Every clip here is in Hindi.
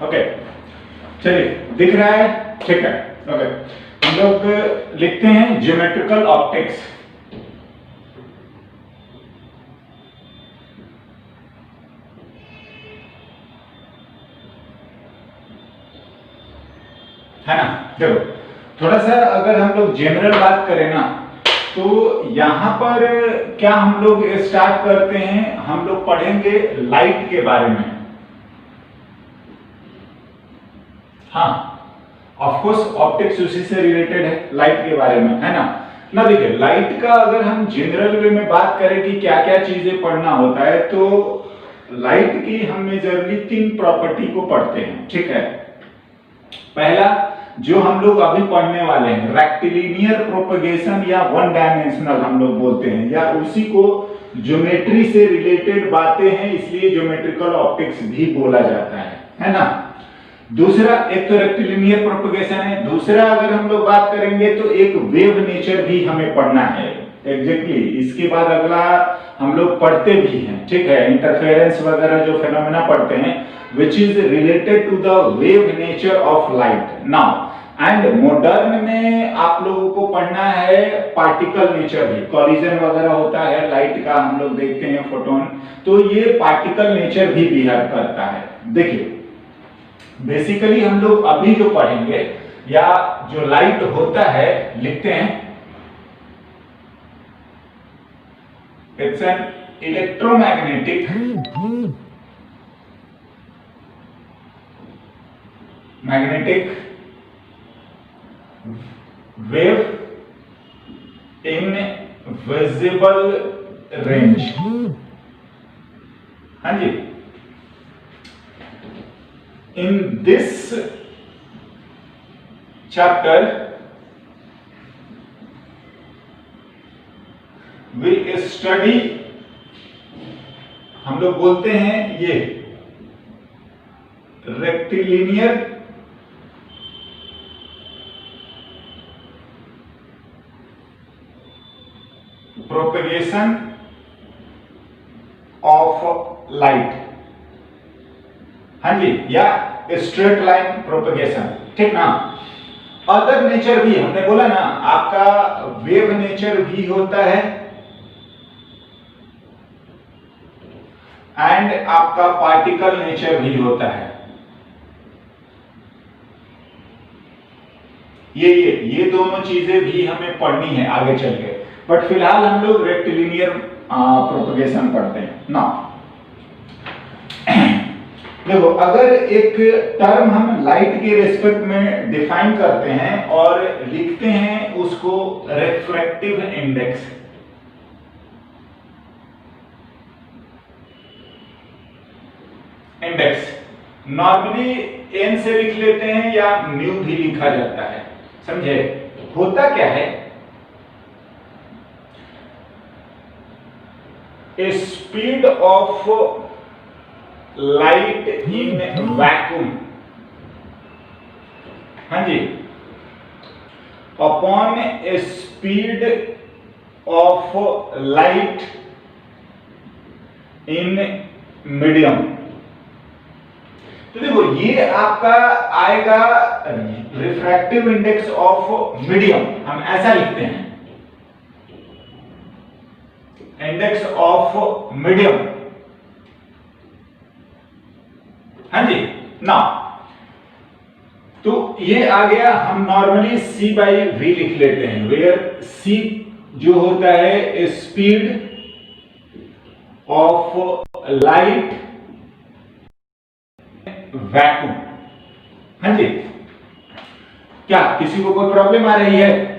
ओके, चलिए दिख रहा है, ठीक है। ओके, हम लोग लिखते हैं ज्योमेट्रिकल ऑप्टिक्स। है ना, देखो थोड़ा सा अगर हम लोग जनरल बात करें ना, तो यहां पर क्या हम लोग स्टार्ट करते हैं, हम लोग पढ़ेंगे लाइट के बारे में। हाँ, ऑफ कोर्स ऑप्टिक्स उसी से रिलेटेड है, लाइट के बारे में, है ना देखिए लाइट का अगर हम जनरल वे में बात करें कि क्या क्या चीजें पढ़ना होता है, तो लाइट की हम मेजरली 3 प्रॉपर्टी को पढ़ते हैं, ठीक है। पहला जो हम लोग अभी पढ़ने वाले हैं, रेक्टिलिनियर प्रोपगेशन या वन डायमेंशनल हम लोग बोलते हैं, या उसी को ज्योमेट्री से रिलेटेड बातें हैं, इसलिए ज्योमेट्रिकल ऑप्टिक्स भी बोला जाता है ना। दूसरा, एक तो रेक्टिलिनियर प्रोपगेशन है, दूसरा अगर हम लोग बात करेंगे तो एक वेव नेचर भी हमें पढ़ना है एग्जैक्टली। इसके बाद अगला हम लोग पढ़ते भी हैं, ठीक है, इंटरफेरेंस वगैरह जो फेनोमेना पढ़ते हैं, which is related to the wave nature of light now, and modern में आप लोगों को पढ़ना है पार्टिकल नेचर भी, कॉलिजन वगैरह होता है लाइट का, हम लोग देखते हैं फोटोन, तो ये पार्टिकल नेचर भी बिहेव करता है। देखिए बेसिकली हम लोग अभी जो पढ़ेंगे या जो लाइट होता है, लिखते हैं it's an electromagnetic wave in visible range। हाँ जी, in this chapter we study, हम लोग बोलते हैं ये रेक्टिलिनियर प्रोपगेशन ऑफ लाइट, हाँ जी, या स्ट्रेट लाइन प्रोपगेशन, ठीक ना। अदर नेचर भी हमने बोला ना, आपका वेव नेचर भी होता है एंड आपका पार्टिकल नेचर भी होता है। ये दोनों चीजें भी हमें पढ़नी है आगे चल के, बट फिलहाल हम लोग रेक्टिलिनियर प्रोपगेशन पढ़ते हैं ना। देखो अगर एक टर्म हम लाइट के रेस्पेक्ट में डिफाइन करते हैं और लिखते हैं उसको रिफ्रैक्टिव इंडेक्स, नॉर्मली एन से लिख लेते हैं या म्यू भी लिखा जाता है, समझे। होता क्या है, speed of light in vacuum, हाँ जी, upon speed of light in medium. तो देखो ये आपका आएगा रिफ्रैक्टिव इंडेक्स ऑफ मीडियम, हम ऐसा लिखते हैं, इंडेक्स ऑफ मीडियम, हाँ जी ना। तो ये आ गया, हम नॉर्मली C बाई V लिख लेते हैं, वेयर C जो होता है स्पीड ऑफ लाइट वैक्यूम, हाँ जी। क्या किसी को कोई प्रॉब्लम आ रही है?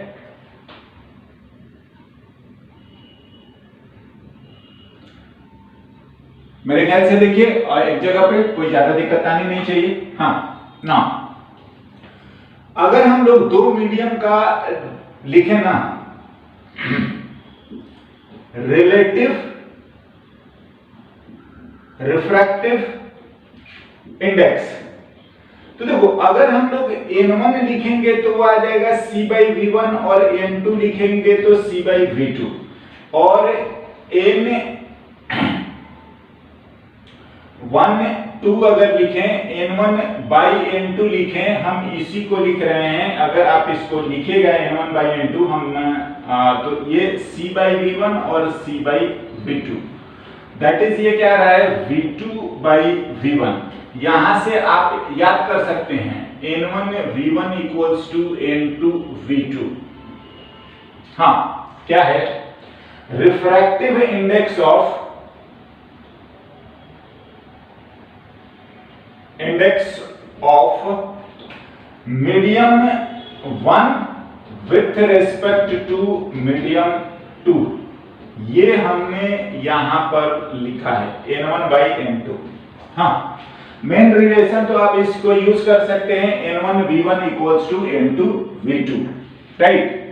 मेरे ख्याल से देखिए और एक जगह पे कोई ज्यादा दिक्कत आनी नहीं चाहिए, हाँ ना। अगर हम लोग 2 मीडियम का लिखें ना, रिलेटिव रिफ्रैक्टिव इंडेक्स, तो देखो अगर हम लोग N1 लिखेंगे तो वो आ जाएगा C बाई V1 और N2 लिखेंगे तो C बाई V2 और N1 टू अगर लिखें, N1 बाई N2 लिखें, हम इसी को लिख रहे हैं। अगर आप इसको लिखेगा N1 बाई N2 हम तो ये C बाई V1 और C by V2, that is ये क्या रहा है V2 बाई V1। यहां से आप याद कर सकते हैं N1 V1 equals to N2 V2। हाँ, क्या है refractive index of medium 1 with respect to medium 2, ये हमने यहां पर लिखा है N1 बाई N2। हाँ, मेन रिलेशन तो आप इसको यूज कर सकते हैं N1 V1 equals to N2 V2, right.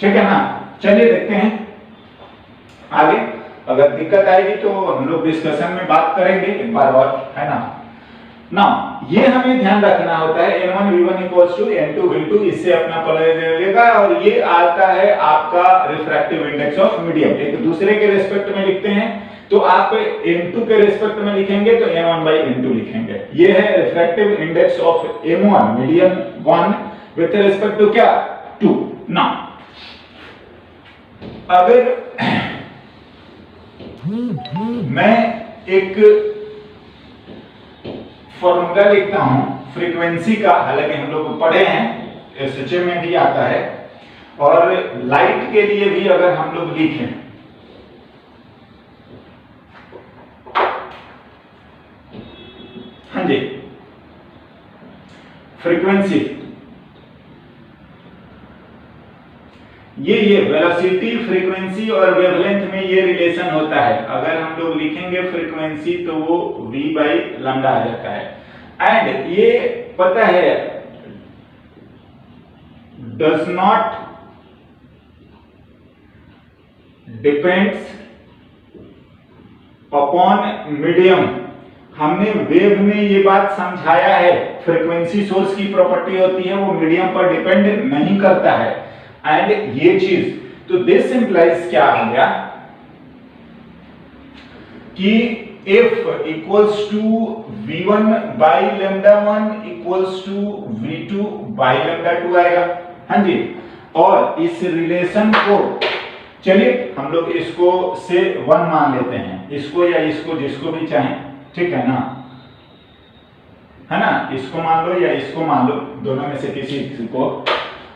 ठीक है ना, चलिए देखते हैं आगे। अगर दिक्कत आएगी तो हम लोग डिस्कशन में बात करेंगे एक बार और, है ना। ना ये हमें ध्यान रखना होता है N1 V1 equals to N2 V2, इससे अपना पढ़ लेगा। और ये आता है आपका रिफ्रैक्टिव इंडेक्स ऑफ मीडियम। एक दूसरे के रिस्पेक्ट में लिखते हैं तो आप N2 के रिस्पेक्ट में लिखेंगे तो N1 बाई N2 लिखेंगे। ये है refractive index of M1 medium 1 with respect to क्या 2। ना अगर मैं एक फॉर्मूला लिखता हूं फ्रीक्वेंसी का, हालांकि हम लोग पढ़े हैं, एसएचए में भी आता है, और लाइट के लिए भी अगर हम लोग लिखें हाँ जी, फ्रीक्वेंसी ये वेलोसिटी फ्रीक्वेंसी और वेवलेंथ में ये रिलेशन होता है। अगर हम लोग लिखेंगे फ्रीक्वेंसी तो वो v बाई लैम्डा आ जाता है। एंड ये पता है does not depends upon medium. हमने वेव में ये बात समझाया है, फ्रीक्वेंसी सोर्स की प्रॉपर्टी होती है वो मीडियम पर डिपेंड नहीं करता है। एंड ये चीज तो दिस इंप्लाइज क्या आ गया कि if equals to v1 by lambda 1 equals to v2 by lambda 2 आएगा। हाँ जी, और इस रिलेशन को चलिए हम लोग इसको से 1 मान लेते हैं, इसको या इसको जिसको भी चाहें, ठीक है ना, है ना, इसको मान लो या इसको मान लो, दोनों में से किसी को।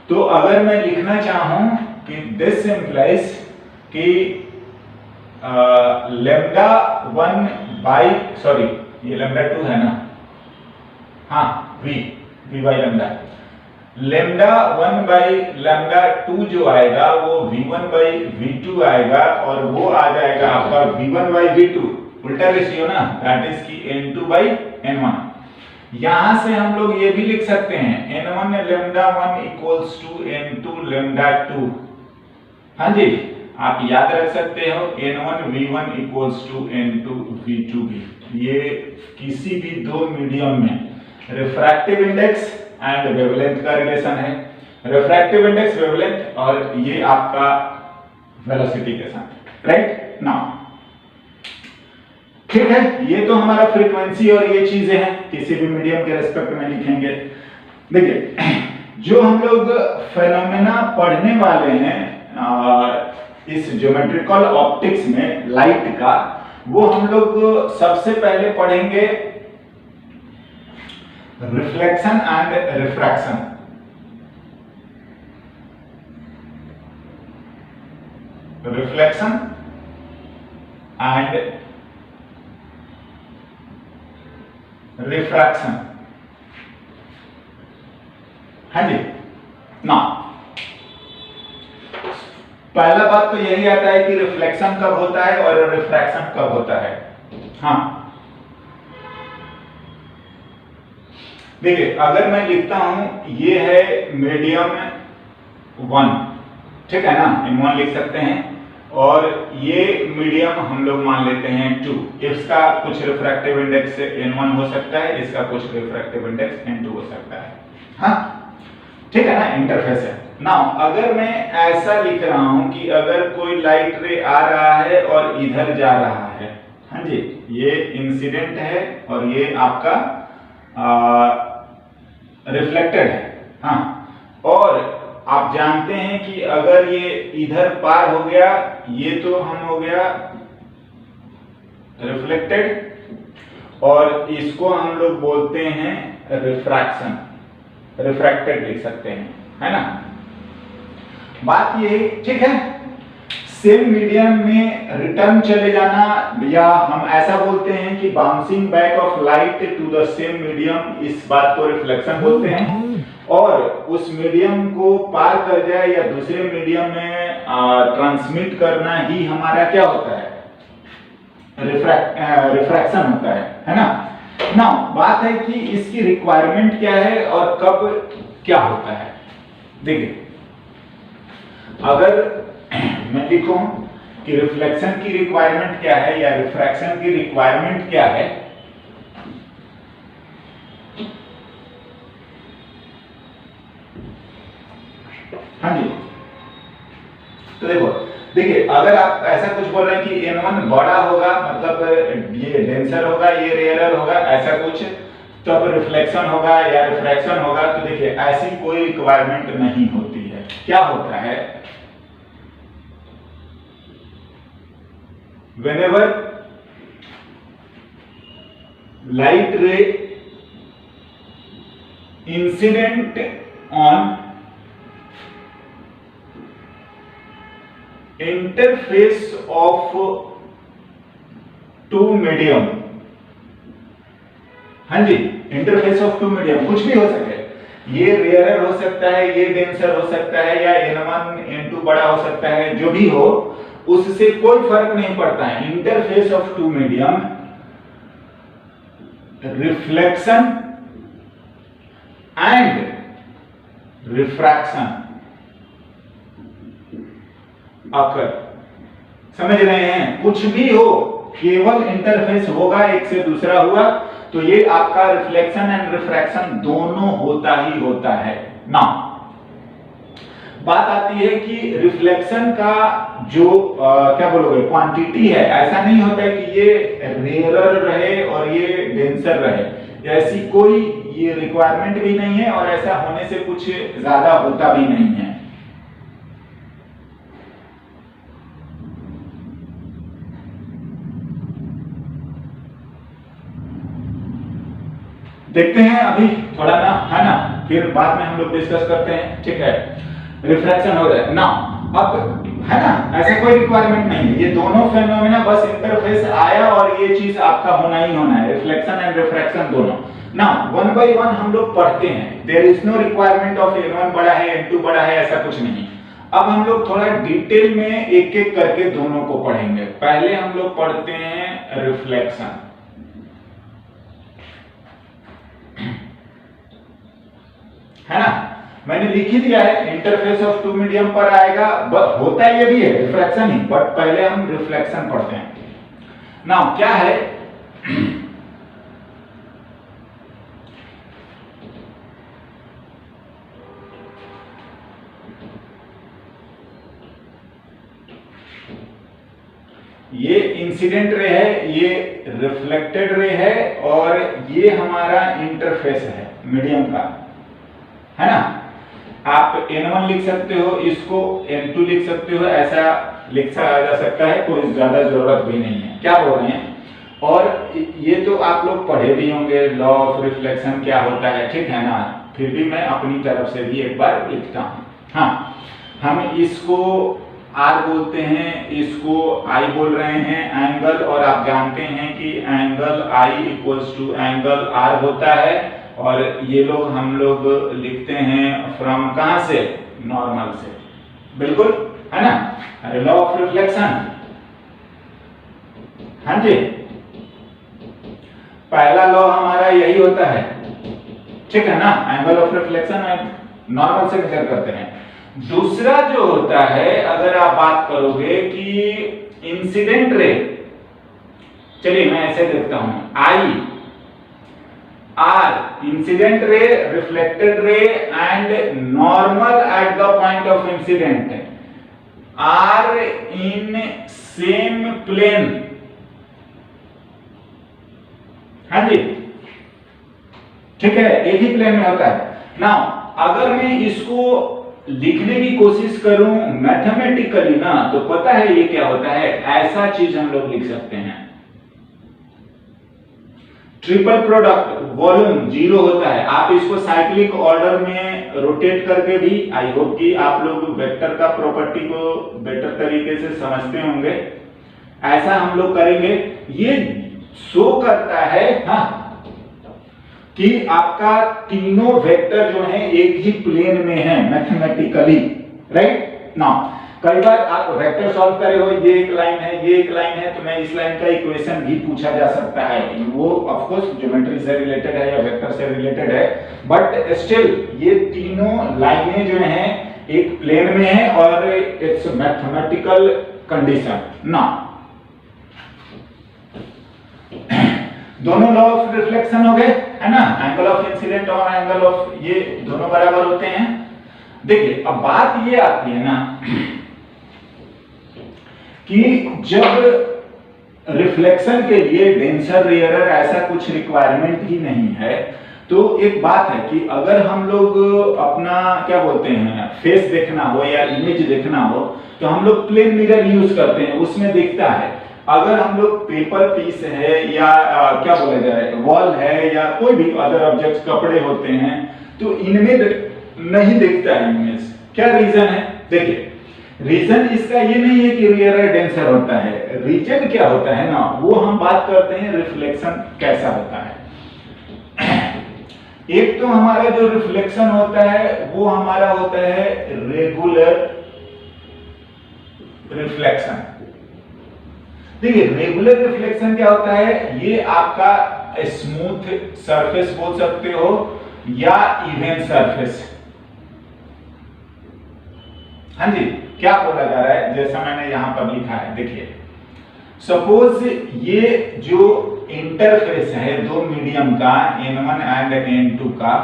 तो अगर मैं लिखना चाहूं कि दिस इंप्लाइज कि लैम्डा 1 बाई सॉरी ये लैम्डा 2 है ना, हाँ v by lambda, lambda 1 by lambda 2 जो आएगा वो v1 बाई v2 आएगा, और वो आ जाएगा आपका v1 बाई v2, उल्टा रेशियो ना, दैट इज की n2 बाई n1। यहां से हम लोग ये भी लिख सकते हैं n1 lambda 1 equals to n2 lambda 2। हाँ जी, आप याद रख सकते हो n1 v1 equals to n2 v2 भी। ये किसी भी दो मीडियम में रिफ्रैक्टिव इंडेक्स एंड वेवलेंथ का रिलेशन है, रिफ्रैक्टिव इंडेक्स वेवलेंथ, और ये आपका वेलोसिटी के साथ, राइट। नाउ ठीक है, ये तो हमारा फ्रीक्वेंसी और ये चीजें हैं, किसी भी मीडियम के रिस्पेक्ट में लिखेंगे। देखिए जो हम लोग फेनोमेना पढ़ने वाले हैं इस ज्योमेट्रिकल ऑप्टिक्स में लाइट का, वो हम लोग सबसे पहले पढ़ेंगे reflection and refraction. Reflection and refraction, हाँ जी। ना पहला बात तो यही आता है कि रिफ्लेक्शन कब होता है और रिफ्रैक्शन कब होता है। हाँ देखिए, अगर मैं लिखता हूं ये है मीडियम 1, ठीक है ना, M1 लिख सकते हैं, और ये मीडियम हम लोग मान लेते हैं 2। इसका कुछ रिफ्रैक्टिव इंडेक्स N1 हो सकता है, इसका कुछ रिफ्रैक्टिव इंडेक्स N2 हो सकता है। हाँ, ठीक है ना, इंटरफेस है। नाउ अगर मैं ऐसा लिख रहा हूं कि अगर कोई लाइट रे आ रहा है और इधर जा रहा है, हाँ जी, ये इंसिडेंट है और ये आपका रिफ्लेक्टेड है, हाँ, और आप जानते हैं कि अगर ये इधर पार हो गया, ये तो हम हो गया रिफ्लेक्टेड और इसको हम लोग बोलते हैं रिफ्रैक्शन, रिफ्रैक्टेड लिख सकते हैं, है ना। बात ये है, ठीक है, सेम मीडियम में रिटर्न चले जाना, या हम ऐसा बोलते हैं कि bouncing back of light to the same medium, इस बात को रिफ्लेक्शन बोलते हैं। और उस मीडियम को पार कर जाए या दूसरे मीडियम में ट्रांसमिट करना ही हमारा क्या होता है, रिफ्रैक्शन होता है ना। नाउ बात है कि इसकी रिक्वायरमेंट क्या है और कब क्या होता है। देखिए, अगर मैं लिखूं कि रिफ्लेक्शन की रिक्वायरमेंट क्या है या रिफ्रैक्शन की रिक्वायरमेंट क्या है, हाँ जी, तो देखिए अगर आप ऐसा कुछ बोल रहे हैं कि n1 बड़ा होगा, मतलब ये डेंसर होगा, ये रेयरर होगा, ऐसा कुछ, तब रिफ्लेक्शन होगा या रिफ्रैक्शन होगा, तो देखिए ऐसी कोई रिक्वायरमेंट नहीं होती है। क्या होता है, whenever light ray incident on interface of two medium, हाँ जी, इंटरफेस ऑफ टू मीडियम, कुछ भी हो सके, ये रेयरर हो सकता है, ये डेंसर हो सकता है, या n1 n2 बड़ा हो सकता है, जो भी हो उससे कोई फर्क नहीं पड़ता है। Interface of two medium, reflection and refraction occur, समझ रहे हैं, कुछ भी हो, केवल इंटरफेस होगा, एक से दूसरा हुआ, तो ये आपका रिफ्लेक्शन एंड रिफ्रैक्शन दोनों होता ही होता है ना। बात आती है कि रिफ्लेक्शन का जो क्या बोलोगे क्वांटिटी है, ऐसा नहीं होता है कि ये रेयरर रहे और ये डेंसर रहे, ऐसी कोई ये रिक्वायरमेंट भी नहीं है और ऐसा होने से कुछ ज्यादा होता भी नहीं है। देखते हैं अभी थोड़ा ना, है ना, फिर बाद में हम लोग डिस्कस करते हैं, ठीक है। रिफ्रैक्शन हो रहा है ना, अब है ना, ऐसे कोई रिक्वायरमेंट नहीं है, ये दोनों फेनोमेना बस इंटरफेस आया और ये चीज आपका होना ही होना है, रिफ्लेक्शन एंड रिफ्रैक्शन दोनों ना। वन बाय वन हम लोग पढ़ते हैं, there is no requirement of n1 बड़ा है n2 बड़ा है, ऐसा कुछ नहीं। अब हम लोग थोड़ा डिटेल में एक एक करके दोनों को पढ़ेंगे। पहले हम लोग पढ़ते हैं रिफ्लेक्शन, है ना, मैंने लिख ही दिया है, इंटरफेस ऑफ टू मीडियम पर आएगा, बट होता ये भी है रिफ्रैक्शन ही, बट पहले हम रिफ्लेक्शन पढ़ते हैं। नाउ क्या है, ये इंसिडेंट रे है, ये रिफ्लेक्टेड रे है, और ये हमारा इंटरफेस है मीडियम का, है ना। आप n1 लिख सकते हो, इसको n2 लिख सकते हो, ऐसा लिखा जा सकता है, कोई ज्यादा जरूरत भी नहीं है। क्या बोल रहे हैं, और ये तो आप लोग पढ़े भी होंगे, लॉ ऑफ रिफ्लेक्शन क्या होता है, ठीक है ना, फिर भी मैं अपनी तरफ से भी एक बार लिखता हूं। हाँ, हम इसको R बोलते हैं, इसको I बोल रहे हैं एंगल, और आप जानते हैं कि angle I equals to angle R होता है, और ये लोग हम लोग लिखते हैं फ्रॉम कहां से, नॉर्मल से, बिल्कुल, है ना। अरे लॉ ऑफ रिफ्लेक्शन, हाँ जी, पहला लॉ हमारा यही होता है, ठीक है ना, एंगल ऑफ रिफ्लेक्शन नॉर्मल से मेजर करते हैं। दूसरा जो होता है, अगर आप बात करोगे कि इंसिडेंट रे, चलिए मैं ऐसे देखता हूं, I are incident ray, reflected ray and normal at the point of incident are in same plane. हाँ जी, ठीक है, एक ही प्लेन में होता है। नाउ अगर मैं इसको लिखने की कोशिश करूं मैथमेटिकली ना, तो पता है ये क्या होता है, ऐसा चीज हम लोग लिख सकते हैं। ट्रिपल प्रोडक्ट वॉल्यूम जीरो होता है। आप इसको साइक्लिक ऑर्डर में रोटेट करके भी, आई होप कि आप लोग वेक्टर का प्रॉपर्टी को बेटर तरीके से समझते होंगे। ऐसा हम लोग करेंगे। ये शो करता है हाँ कि आपका तीनों वेक्टर जो है एक ही प्लेन में है मैथमेटिकली, राइट। नाउ कई बार आप वेक्टर सॉल्व करे हो, ये एक लाइन है, ये एक लाइन है, तो मैं इस लाइन का इक्वेशन भी पूछा जा सकता है। वो ऑफ कोर्स ज्योमेट्री से रिलेटेड है या वेक्टर से रिलेटेड है, बट स्टिल ये तीनों लाइनें जो हैं एक प्लेन में है और इट्स मैथमेटिकल कंडीशन। नाउ दोनों लॉ ऑफ रिफ्लेक्शन हो गए, है ना, एंगल ऑफ इंसिडेंट और एंगल ऑफ, ये दोनों बराबर होते हैं। देखिए अब बात ये आती है ना कि जब रिफ्लेक्शन के लिए डेंसर रेयरर ऐसा कुछ रिक्वायरमेंट ही नहीं है, तो एक बात है कि अगर हम लोग अपना क्या बोलते हैं फेस देखना हो या इमेज देखना हो, तो हम लोग प्लेन मिरर यूज करते हैं, उसमें दिखता है। अगर हम लोग पेपर पीस है या क्या बोला जाए वॉल है या कोई भी अदर ऑब्जेक्ट्स कपड़े होते हैं, तो इनमें नहीं दिखता है इमेज। क्या रीजन है? देखिए रीजन इसका ये नहीं है कि रेयरर डेंसर होता है, रीजन क्या होता है ना, वो हम बात करते हैं रिफ्लेक्शन कैसा होता है। एक तो हमारा जो रिफ्लेक्शन होता है वो हमारा होता है रेगुलर रिफ्लेक्शन। देखिए रेगुलर रिफ्लेक्शन क्या होता है, ये आपका स्मूथ सरफेस बोल सकते हो या इवन सरफेस। हाँ जी, क्या बोला जा रहा है, जैसा मैंने यहां पर लिखा है, देखिए सपोज ये जो इंटरफेस है दो मीडियम का N1 एंड N2 का,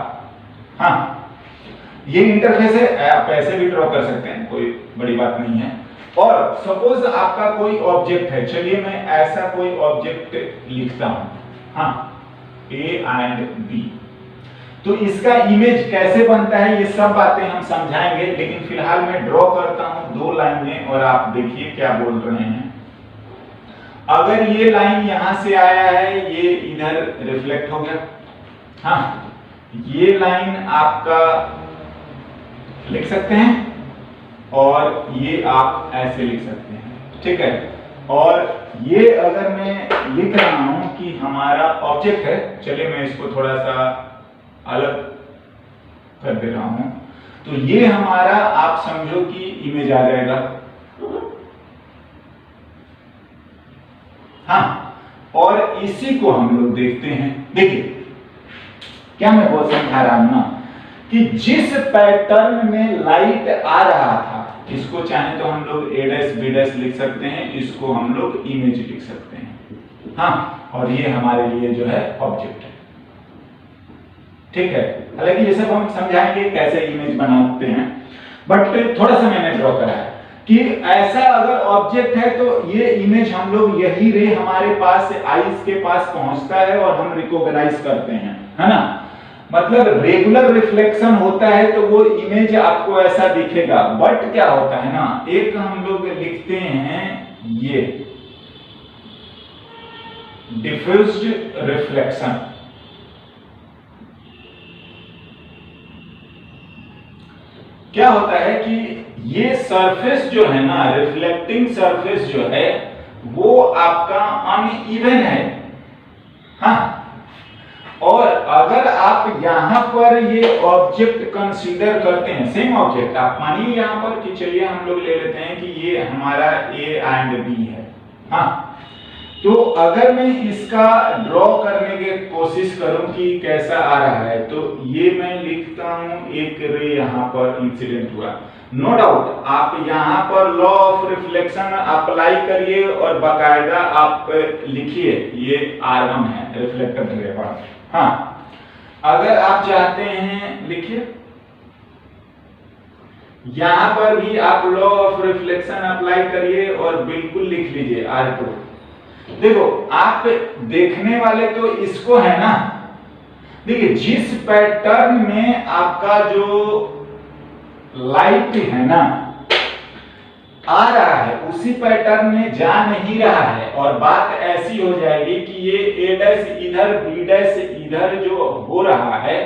हाँ ये इंटरफेस है, आप ऐसे भी ड्रॉ कर सकते हैं, कोई बड़ी बात नहीं है। और सपोज आपका कोई ऑब्जेक्ट है, चलिए मैं ऐसा कोई ऑब्जेक्ट लिखता हूं, हाँ A एंड B, तो इसका इमेज कैसे बनता है ये सब बातें हम समझाएंगे, लेकिन फिलहाल मैं ड्रॉ करता हूं दो लाइनें और आप देखिए क्या बोल रहे हैं। अगर ये लाइन यहां से आया है, ये इधर रिफ्लेक्ट हो गया, हाँ ये लाइन आपका लिख सकते हैं और ये आप ऐसे लिख सकते हैं, ठीक है। और ये अगर मैं लिख रहा हूं कि हमारा ऑब्जेक्ट है, चलिए मैं इसको थोड़ा सा अलग कर दे रहा हूं, तो ये हमारा आप समझो कि इमेज आ जाएगा, हाँ। और इसी को हम लोग देखते हैं। देखिए क्या मैं बहुत समझा रहा हूं ना कि जिस पैटर्न में लाइट आ रहा था, इसको चाहे तो हम लोग A' B' लिख सकते हैं, इसको हम लोग इमेज लिख सकते हैं, हाँ। और ये हमारे लिए जो है ऑब्जेक्ट है, ठीक है। हालांकि ये सब हम समझाएंगे कैसे इमेज बनाते हैं, बट थोड़ा सा मैंने ड्रॉ करा है कि ऐसा अगर ऑब्जेक्ट है तो ये इमेज हम लोग, यही रे हमारे पास आईज के पास पहुंचता है और हम रिकॉग्नाइज करते हैं, है ना। मतलब रेगुलर रिफ्लेक्शन होता है तो वो इमेज आपको ऐसा दिखेगा, बट क्या होता है ना, एक हम लोग लिखते हैं ये डिफ्यूज्ड रिफ्लेक्शन। क्या होता है कि ये सरफेस जो है ना, रिफ्लेक्टिंग सरफेस जो है वो आपका अनइवन है, हाँ। और अगर आप यहां पर ये ऑब्जेक्ट कंसीडर करते हैं, सेम ऑब्जेक्ट, आप मानिए यहां पर कि चलिए हम लोग ले लेते हैं कि ये हमारा A एंड B है, हाँ। तो अगर मैं इसका ड्रॉ करने की कोशिश करूं कि कैसा आ रहा है, तो ये मैं लिखता हूं एक रे यहां पर इंसिडेंट हुआ। नो डाउट आप यहां पर लॉ ऑफ रिफ्लेक्शन अप्लाई करिए और बाकायदा आप लिखिए ये R1 है रिफ्लेक्टेड रे पर, हाँ। अगर आप चाहते हैं लिखिए, यहां पर भी आप लॉ ऑफ रिफ्लेक्शन अप्लाई करिए और बिल्कुल लिख लीजिए R2। देखो आप देखने वाले तो इसको है ना, देखिए जिस पैटर्न में आपका जो लाइट है ना आ रहा है उसी पैटर्न में जा नहीं रहा है, और बात ऐसी हो जाएगी कि ये A डैश इधर B डैश इधर जो हो रहा है,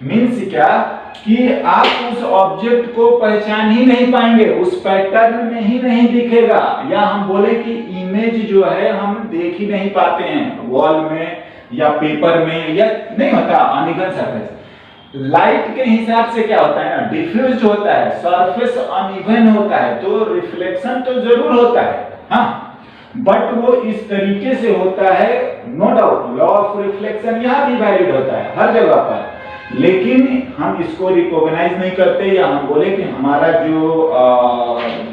मीन्स क्या कि आप उस ऑब्जेक्ट को पहचान ही नहीं पाएंगे, उस पैटर्न में ही नहीं दिखेगा, या हम बोले कि इमेज जो है हम देख ही नहीं पाते हैं वॉल में या पेपर में, या नहीं होता अनइवन सरफेस। लाइट के हिसाब से क्या होता है ना, डिफ्यूज होता है, सरफेस अनइवन होता है, तो रिफ्लेक्शन तो जरूर होता है, हाँ, बट वो इस तरीके से होता है, no doubt law of reflection यहां भी वैलिड होता है हर जगह पर, लेकिन हम इसको रिकॉग्नाइज नहीं करते, या हम बोले कि हमारा जो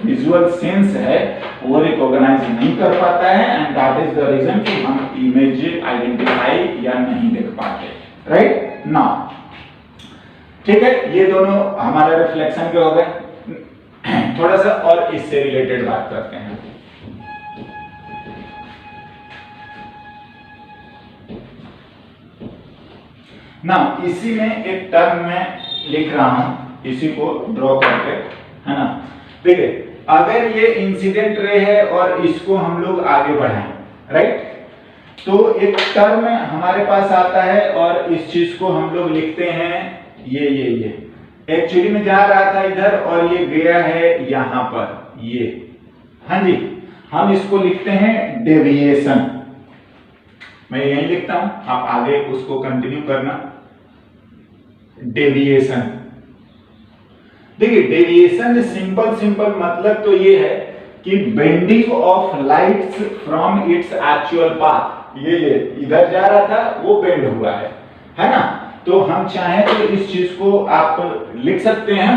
विजुअल सेंस है वो रिकॉग्नाइज नहीं कर पाता है, and that is the reason कि हम इमेज आइडेंटिफाई या नहीं देख पाते, राइट ना। ठीक है, ये दोनों हमारे रिफ्लेक्शन के हो गए। थोड़ा सा और इससे रिलेटेड बात करते हैं। ना इसी में एक टर्म में लिख रहा हूं, इसी को ड्रॉ करके, है ना। देखिए अगर ये इंसिडेंट रे है और इसको हम लोग आगे बढ़ाएं, राइट, तो एक टर्म हमारे पास आता है और इस चीज को हम लोग लिखते हैं ये एक्चुअली में जा रहा था इधर और ये गया है यहां पर, ये, हाँ जी, हम इसको लिखते हैं डेविएशन। मैं यही लिखता हूं, आप आगे उसको कंटिन्यू करना। डेविएशन, देखिए डेविएशन सिंपल मतलब तो ये है कि bending of lights from its actual path. ये इधर जा रहा था वो बेंड हुआ है ना। तो हम चाहें तो इस चीज को आप लिख सकते हैं,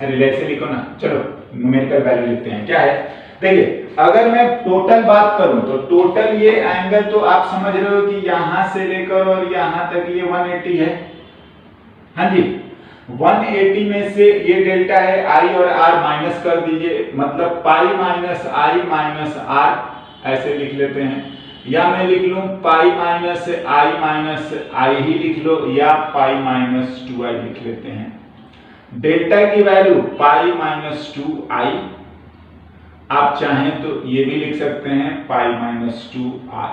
रिलैक्स से लिखो ना, चलो न्यूमेरिकल वैल्यू लिखते हैं। क्या है, देखिए अगर मैं टोटल बात करूं तो टोटल ये एंगल तो आप समझ रहे हो कि यहां से लेकर और यहां तक ये 180 है, हाँ जी। 180 में से ये डेल्टा है, आई और आर माइनस कर दीजिए, मतलब pi minus I minus R ऐसे लिख लेते हैं, या मैं लिख लूं पाई माइनस आई ही लिख लो, या पाई माइनस 2i लिख लेते हैं। डेल्टा की वैल्यू पाई माइनस 2i, आप चाहें तो ये भी लिख सकते हैं पाई माइनस 2r,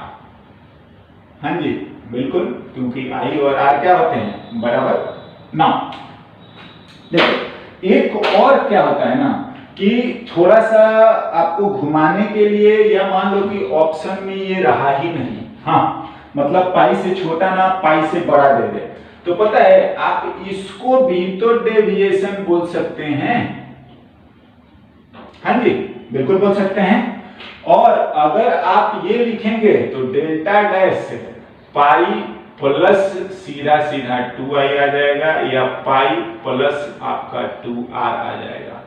हाँ जी बिल्कुल, क्योंकि i और r क्या होते हैं बराबर ना। देखो एक और क्या होता है ना कि थोड़ा सा आपको घुमाने के लिए, या मान लो कि ऑप्शन में ये रहा ही नहीं, हाँ, मतलब पाई से छोटा ना पाई से बड़ा दे दे, तो पता है आप इसको भी तो डेविएशन बोल सकते हैं, हाँ जी बिल्कुल बोल सकते हैं। और अगर आप ये लिखेंगे तो डेल्टा डैश पाई प्लस सीधा 2i आ जाएगा, या पाई प्लस आपका 2r आ जाएगा,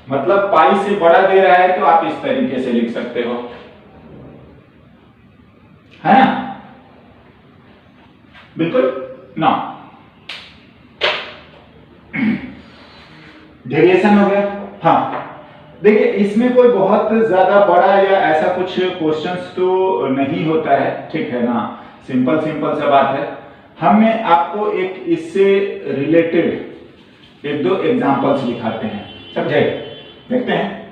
मतलब पाई से बड़ा दे रहा है तो आप इस तरीके से लिख सकते हो, है ना, बिल्कुल ना। डेविएशन हो गया, हाँ। देखिए इसमें कोई बहुत ज्यादा बड़ा या ऐसा कुछ क्वेश्चंस तो नहीं होता है, ठीक है ना, सिंपल सा बात है। हमें आपको एक इससे रिलेटेड एक दो एग्जांपल्स दिखाते हैं, समझे, देखते हैं।